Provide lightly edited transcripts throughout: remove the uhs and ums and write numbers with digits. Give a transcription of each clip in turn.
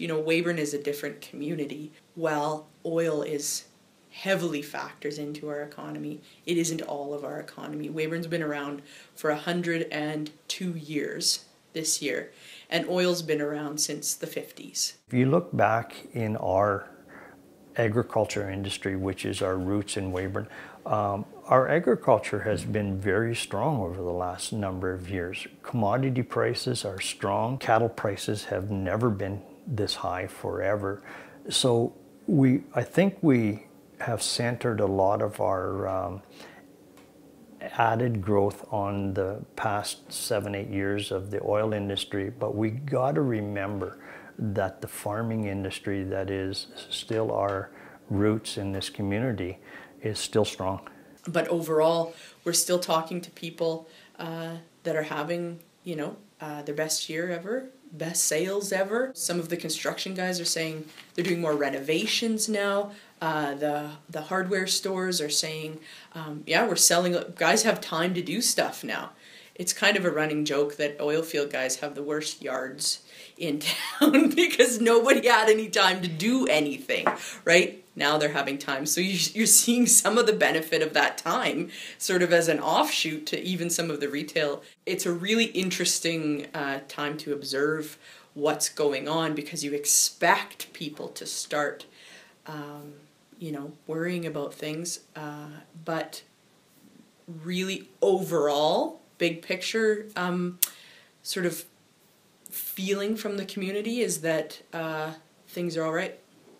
You know, Weyburn is a different community. While oil is heavily factors into our economy, it isn't all of our economy. Weyburn's been around for 102 years this year, and oil's been around since the 50s. If you look back in our agriculture industry, which is our roots in Weyburn, our agriculture has been very strong over the last number of years. Commodity prices are strong. Cattle prices have never been this high forever. So I think we have centered a lot of our added growth on the past 7-8 years of the oil industry, but we got to remember that the farming industry that is still our roots in this community is still strong. But overall, we're still talking to people that are having, you know, their best year ever, best sales ever. Some of the construction guys are saying they're doing more renovations now. The hardware stores are saying, yeah, we're selling, guys have time to do stuff now. It's kind of a running joke that oil field guys have the worst yards in town because nobody had any time to do anything, right? Now they're having time. So you're seeing some of the benefit of that time sort of as an offshoot to even some of the retail. It's a really interesting time to observe what's going on because you expect people to start, you know, worrying about things. But really overall, big picture sort of feeling from the community is that things are all right.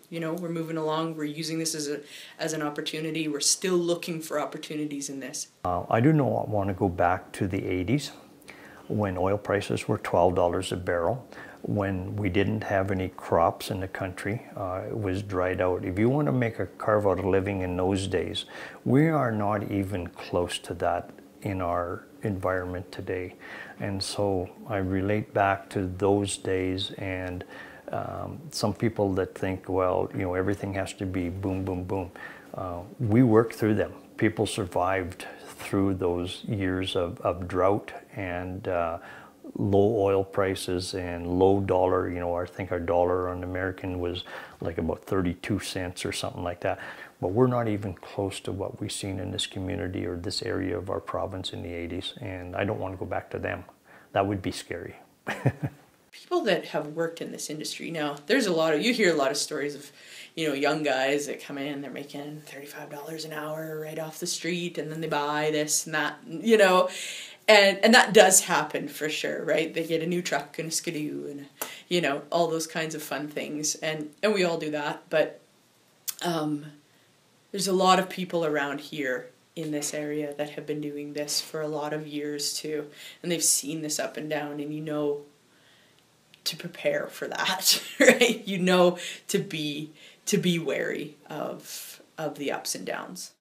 You know, we're moving along. We're using this as an opportunity. We're still looking for opportunities in this. I do not want to go back to the 80s when oil prices were $12 a barrel, when we didn't have any crops in the country. It was dried out. If you want to carve out a living in those days, we are not even close to that in our environment today. And so I relate back to those days, and some people that think, well, you know, everything has to be boom, boom, boom. We worked through them. People survived through those years of drought and low oil prices and low dollar. You know, I think our dollar on American was like about 32 cents or something like that. But we're not even close to what we've seen in this community or this area of our province in the 80s. And I don't want to go back to them. That would be scary. People that have worked in this industry now, you hear a lot of stories of, you know, young guys that come in, they're making $35 an hour right off the street, and then they buy this and that, you know, and that does happen for sure, right? They get a new truck and a skidoo and, you know, all those kinds of fun things, and we all do that, but there's a lot of people around here in this area that have been doing this for a lot of years too, and they've seen this up and down, and you know to prepare for that, right? You know to be wary of the ups and downs.